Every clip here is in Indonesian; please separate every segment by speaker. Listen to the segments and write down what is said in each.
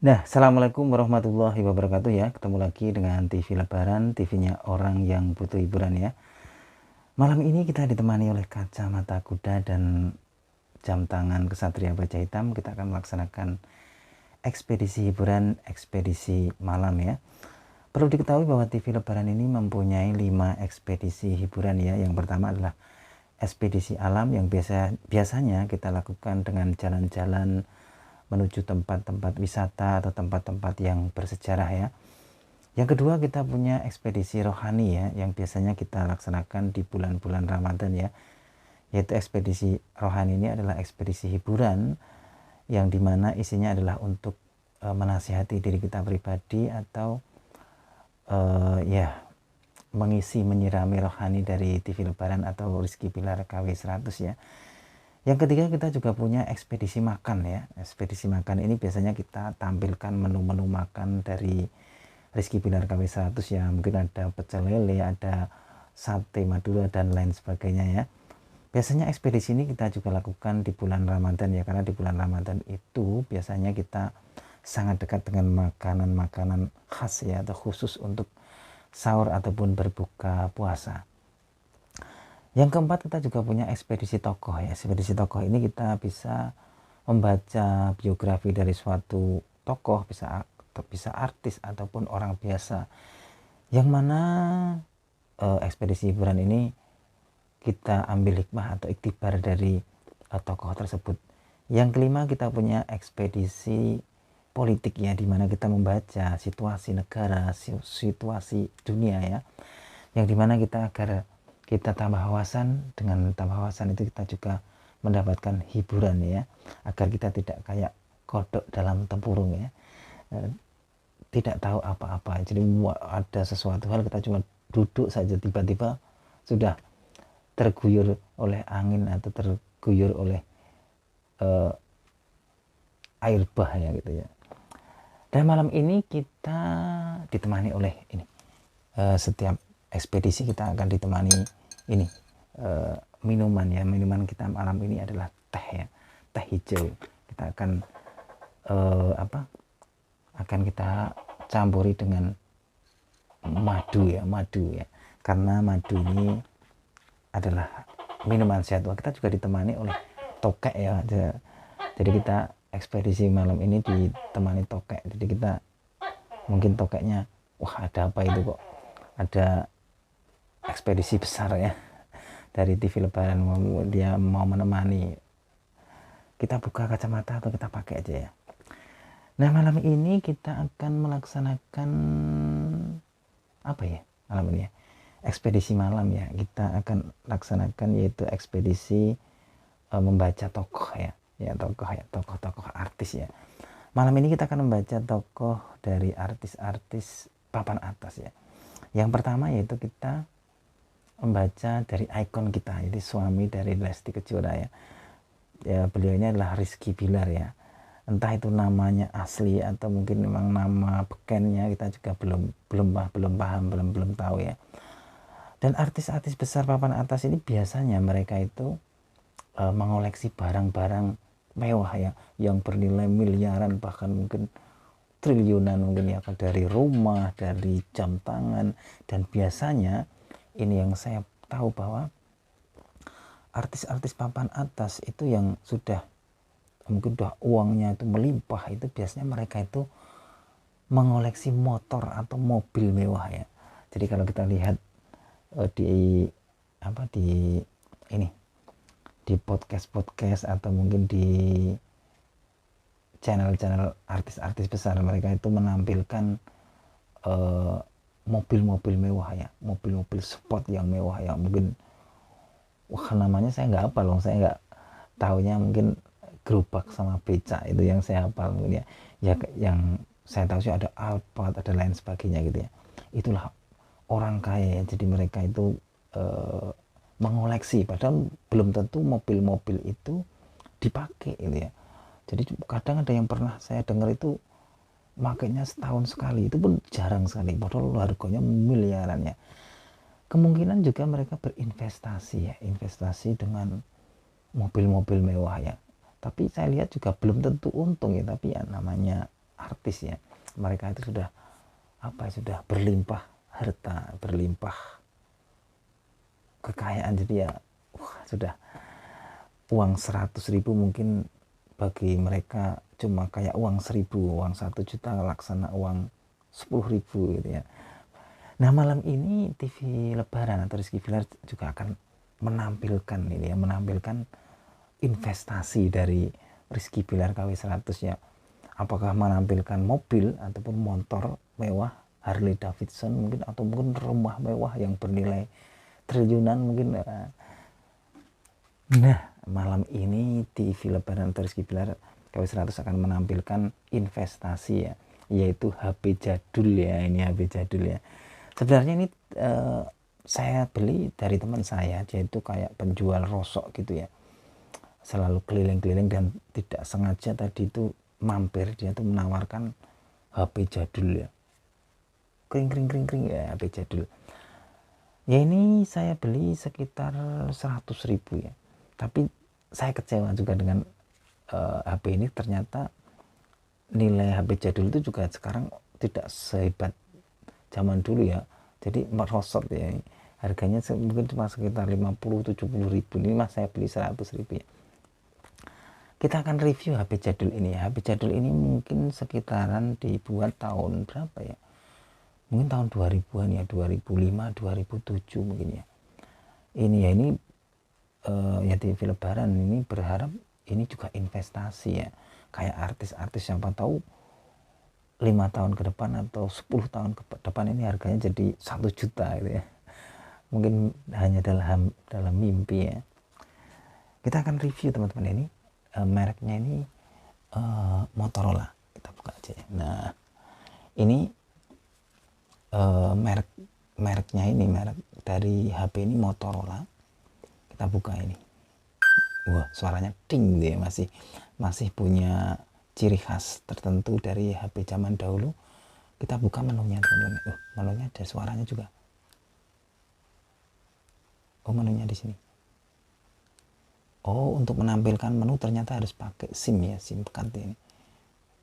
Speaker 1: Nah, Assalamualaikum warahmatullahi wabarakatuh ya. Ketemu lagi dengan TV Lebaran, TV-nya orang yang butuh hiburan ya. Malam ini kita ditemani oleh kacamata kuda dan jam tangan Kesatria Baja Hitam. Kita akan melaksanakan ekspedisi hiburan, ekspedisi malam ya. Perlu diketahui bahwa TV Lebaran ini mempunyai 5 ekspedisi hiburan ya. Yang pertama adalah ekspedisi alam yang biasanya kita lakukan dengan jalan-jalan menuju tempat-tempat wisata atau tempat-tempat yang bersejarah ya. Yang kedua, kita punya ekspedisi rohani ya, yang biasanya kita laksanakan di bulan-bulan Ramadan ya. Yaitu ekspedisi rohani ini adalah ekspedisi hiburan yang dimana isinya adalah untuk menasihati diri kita pribadi atau mengisi menyirami rohani dari TV Lebaran atau Rizky Bilar KW 100 ya. Yang ketiga, kita juga punya ekspedisi makan ya. Ekspedisi makan ini biasanya kita tampilkan menu-menu makan dari Rizky Bilar KW 100 ya. Mungkin ada pecel lele, ada sate Madura dan lain sebagainya ya. Biasanya ekspedisi ini kita juga lakukan di bulan Ramadan ya, karena di bulan Ramadan itu biasanya kita sangat dekat dengan makanan-makanan khas ya, atau khusus untuk sahur ataupun berbuka puasa. Yang keempat, kita juga punya ekspedisi tokoh ya. Ekspedisi tokoh ini kita bisa membaca biografi dari suatu tokoh, bisa artis ataupun orang biasa, yang mana ekspedisi hiburan ini kita ambil hikmah atau iktibar dari tokoh tersebut. Yang kelima, kita punya ekspedisi politik ya, dimana kita membaca situasi negara, situasi dunia ya, yang dimana kita agar kita tambah wawasan, dengan tambah wawasan itu kita juga mendapatkan hiburan ya, agar kita tidak kayak kodok dalam tempurung ya, tidak tahu apa-apa. Jadi ada sesuatu hal kita cuma duduk saja, tiba-tiba sudah terguyur oleh angin atau terguyur oleh air bah ya gitu ya. Dan malam ini kita ditemani oleh ini, setiap ekspedisi kita akan ditemani ini minuman ya. Minuman kita malam ini adalah teh ya, teh hijau. Kita akan akan kita campuri dengan madu ya, karena madu ini adalah minuman sehat. Kita juga ditemani oleh tokek ya. Jadi kita ekspedisi malam ini ditemani tokek. Jadi kita mungkin tokeknya, wah ada apa itu kok ada ekspedisi besar ya dari TV Lebaran, dia mau menemani. Kita buka kacamata atau kita pakai aja ya. Nah, malam ini kita akan melaksanakan apa ya malam ini ya, ekspedisi malam ya. Kita akan laksanakan yaitu ekspedisi membaca tokoh ya, tokoh-tokoh artis ya. Malam ini kita akan membaca tokoh dari artis-artis papan atas ya. Yang pertama yaitu kita membaca dari ikon kita, jadi suami dari Lesti Kejora ya. Beliau ini adalah Rizky Bilar ya. Entah itu namanya asli atau mungkin memang nama bekennya, kita juga belum paham, belum tahu ya. Dan artis-artis besar papan atas ini biasanya mereka itu mengoleksi barang-barang mewah ya, yang bernilai miliaran, bahkan mungkin triliunan mungkin ya, dari rumah, dari jam tangan. Dan biasanya ini yang saya tahu bahwa artis-artis papan atas itu yang sudah mungkin uangnya itu melimpah, itu biasanya mereka itu mengoleksi motor atau mobil mewah ya. Jadi kalau kita lihat di podcast atau mungkin di channel-channel artis-artis besar, mereka itu menampilkan mobil-mobil mewah ya, mobil-mobil sport yang mewah ya. Mungkin namanya saya nggak hafal loh, saya nggak tahunya mungkin gerobak sama becak itu yang saya hafal mungkin ya, yang saya tahu sih ada Alphard, ada lain sebagainya gitu ya. Itulah orang kaya ya. Jadi mereka itu mengoleksi, padahal belum tentu mobil-mobil itu dipakai gitu ya. Jadi kadang ada yang pernah saya dengar itu makanya setahun sekali, itu pun jarang sekali, padahal harganya miliaran ya. Kemungkinan juga mereka berinvestasi ya, investasi dengan mobil-mobil mewah ya. Tapi saya lihat juga belum tentu untung ya, tapi ya namanya artis ya, mereka itu sudah sudah berlimpah harta, berlimpah kekayaan, jadi ya sudah uang 100.000 mungkin bagi mereka cuma kayak uang 1.000, uang 1 juta laksana uang 10.000 gitu ya. Nah malam ini TV Lebaran atau Rizky Bilar juga akan menampilkan ini ya, menampilkan investasi dari Rizky Bilar KW100 ya. Apakah menampilkan mobil ataupun motor mewah Harley Davidson mungkin, atau mungkin rumah mewah yang bernilai triliunan mungkin. Nah malam ini TV Lebaran atau Rizky Bilar KW100 akan menampilkan investasi ya, yaitu HP jadul ya. Ini HP jadul ya. Sebenarnya ini saya beli dari teman saya, dia itu kayak penjual rosok gitu ya, selalu keliling-keliling dan tidak sengaja tadi itu mampir, dia tuh menawarkan HP jadul ya, kring ya, HP jadul ya. Ini saya beli sekitar 100.000 ya, tapi saya kecewa juga dengan HP ini. Ternyata nilai HP jadul itu juga sekarang tidak sehebat zaman dulu ya, jadi merosot ya, harganya mungkin cuma sekitar 50-70 ribu. Ini mas saya beli 100.000 ya. Kita akan review HP jadul ini ya. HP jadul ini mungkin sekitaran dibuat tahun berapa ya, mungkin tahun 2000-an ya, 2005 2007 mungkin ya. Ini ya, ini ya TV Lebaran ini berharap ini juga investasi ya, kayak artis-artis, siapa tahu 5 tahun ke depan atau 10 tahun ke depan ini harganya jadi 1 juta gitu ya. Mungkin hanya dalam mimpi ya. Kita akan review teman-teman ini. Mereknya ini Motorola. Kita buka aja ya. Nah ini mereknya ini, merek dari HP ini Motorola. Kita buka ini. Wah suaranya ding dia, masih punya ciri khas tertentu dari HP zaman dahulu. Kita buka menunya teman-teman. Menunya ada suaranya juga. Oh menunya di sini. Oh untuk menampilkan menu ternyata harus pakai SIM ya, SIM card ini.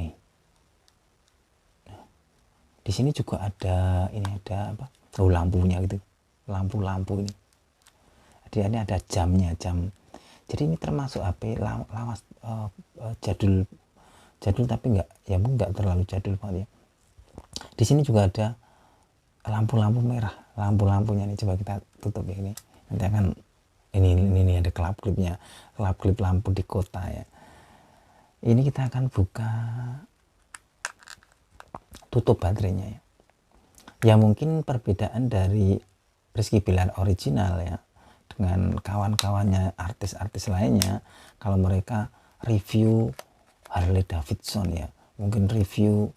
Speaker 1: Nih. Nah, di sini juga ada ini, ada apa? Oh lampunya gitu. Lampu ini. Jadi ini ada jamnya, jam. Jadi ini termasuk HP lawas jadul tapi enggak terlalu jadul banget ya. Di sini juga ada lampu-lampu merah, lampu-lampunya nih, coba kita tutup ya ini. Nanti akan ini ada kelap klip lampu di kota ya. Ini kita akan buka, tutup baterainya ya. Ya mungkin perbedaan dari Rizky Bilar original ya dengan kawan-kawannya artis-artis lainnya, kalau mereka review Harley Davidson ya, mungkin review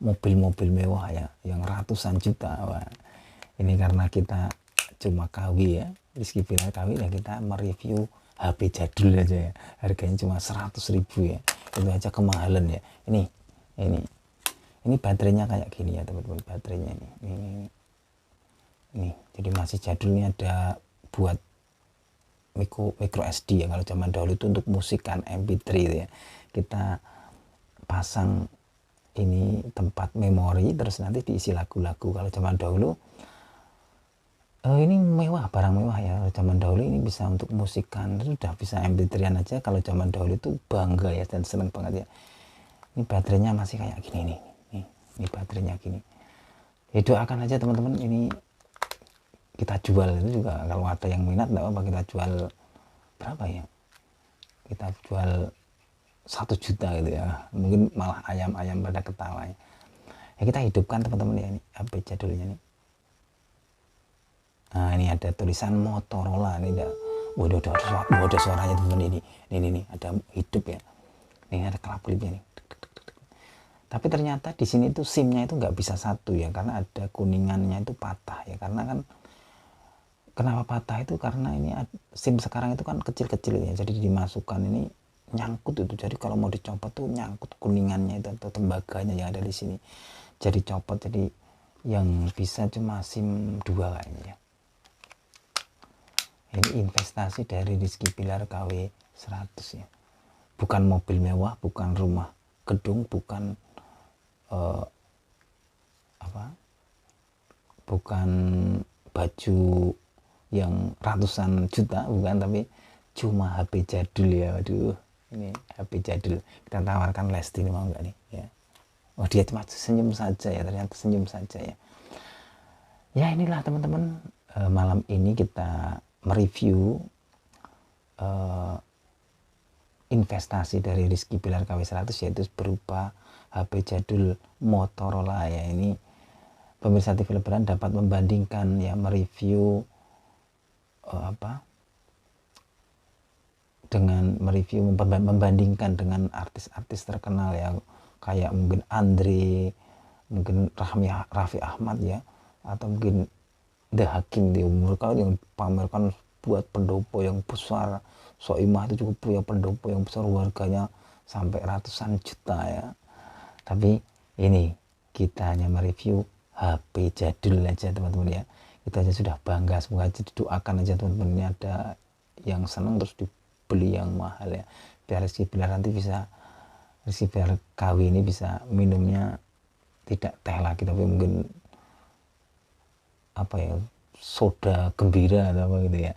Speaker 1: mobil-mobil mewah ya yang ratusan juta. Wah, ini karena kita cuma KW ya, Rizky Bilar KW ya, kita mereview HP jadul aja ya, harganya cuma 100.000 ya, itu aja kemahalan ya. Ini baterainya kayak gini ya teman-teman, baterainya ini jadi masih jadul. Ini ada buat micro SD ya, kalau zaman dahulu itu untuk musik kan, MP3 ya. Kita pasang ini tempat memori, terus nanti diisi lagu-lagu. Kalau zaman dahulu ini mewah, barang mewah ya. Zaman dahulu ini bisa untuk musikan, sudah bisa MP3-an aja. Kalau zaman dahulu itu bangga ya dan seneng banget ya. Ini baterainya masih kayak gini nih. Ini baterainya gini. Ya doakan aja teman-teman, ini kita jual itu juga, kalau ada yang minat enggak apa, kita jual berapa ya? Kita jual 1 juta gitu ya. Mungkin malah ayam-ayam pada ketawa ya. Ya kita hidupkan teman-teman ya, ini HP jadulnya nih. Nah ini ada tulisan Motorola, ini ada suaranya teman-teman. Ini ada hidup ya. Ini ada kelap klipnya nih. Tapi ternyata di sini tuh SIM-nya itu nggak bisa satu ya, karena ada kuningannya itu patah ya. Karena kan kenapa patah itu karena ini SIM sekarang itu kan kecil-kecil ya, jadi dimasukkan ini nyangkut itu. Jadi kalau mau dicopot tuh nyangkut kuningannya itu atau tembaganya yang ada di sini. Jadi copot, jadi yang bisa cuma SIM 2 kayaknya ya. Ini investasi dari Rizky Bilar KW100 ya. Bukan mobil mewah, bukan rumah gedung, bukan eh, apa bukan baju yang ratusan juta, bukan, tapi cuma HP jadul ya. Waduh, ini HP jadul kita tawarkan. Lesti ini mau nggak nih ya? Oh, dia cuma senyum saja ya, ternyata senyum saja ya. Ya inilah teman-teman, malam ini kita mereview investasi dari Rizky Bilar KW100, yaitu berupa HP jadul Motorola ya. Ini pemirsa TV Lebaran dapat membandingkan ya, mereview membandingkan dengan artis-artis terkenal ya, kayak mungkin Andre, mungkin Raffi Ahmad ya, atau mungkin The Hakim di umur kau yang pamerkan buat pendopo yang besar. Soimah itu juga punya pendopo yang besar, warganya sampai ratusan juta ya. Tapi ini kita hanya mereview HP jadul aja teman-teman ya. Kita aja sudah bangga, semoga aja didoakan aja teman-teman, ini ada yang senang terus dibeli yang mahal ya, biar Rizky Bilar nanti bisa, Rizky Bilar KW ini bisa minumnya tidak teh lagi, tapi mungkin apa ya, soda gembira atau apa gitu ya.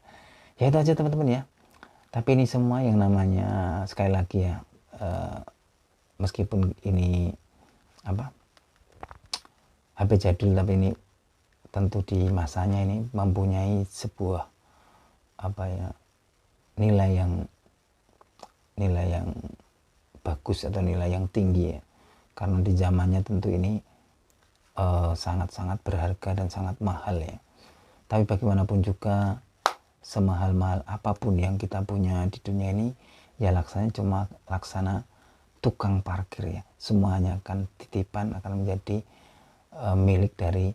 Speaker 1: Ya itu aja teman-teman ya. Tapi ini semua yang namanya, sekali lagi ya, meskipun ini apa HP jadul, tapi ini tentu di masanya ini mempunyai sebuah apa ya, nilai yang bagus atau nilai yang tinggi ya, karena di zamannya tentu ini sangat-sangat berharga dan sangat mahal ya. Tapi bagaimanapun juga, semahal-mahal apapun yang kita punya di dunia ini ya, laksana cuma laksana tukang parkir ya. Semuanya akan titipan, akan menjadi milik dari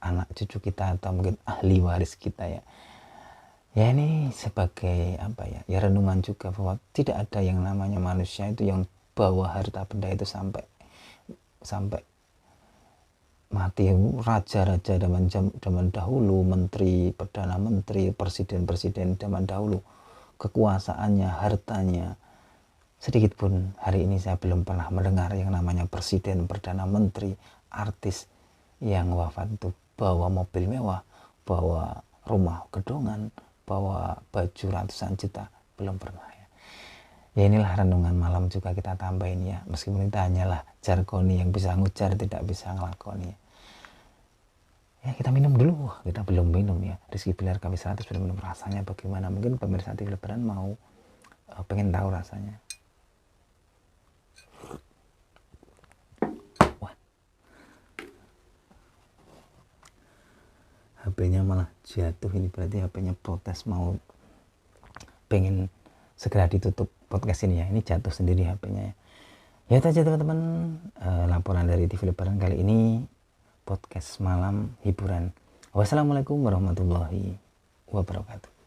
Speaker 1: anak cucu kita atau mungkin ahli waris kita ya. Ya ini sebagai apa ya, ya renungan juga bahwa tidak ada yang namanya manusia itu yang bawa harta benda itu sampai mati. Raja-raja zaman dahulu, menteri, perdana menteri, presiden zaman dahulu, kekuasaannya, hartanya sedikit pun hari ini saya belum pernah mendengar yang namanya presiden, perdana menteri, artis yang wafat itu bawa mobil mewah, bawa rumah gedongan, bawa baju ratusan juta, belum pernah ya. Ya inilah renungan malam juga kita tambahin ya, meskipun kita hanyalah jargoni yang bisa ngujar, tidak bisa ngelakoni ya. Kita minum dulu. Kita belum minum ya, Rizky Bilar KW100 belum minum, rasanya bagaimana. Mungkin pemirsa TV Lebaran mau pengen tahu rasanya. Wah, HP-nya malah jatuh, ini berarti HP-nya protes, mau pengen segera ditutup podcast ini ya. Ini jatuh sendiri HP-nya ya. Ya itu aja teman-teman, laporan dari TV Lebaran kali ini, podcast malam hiburan. Wassalamualaikum warahmatullahi wabarakatuh.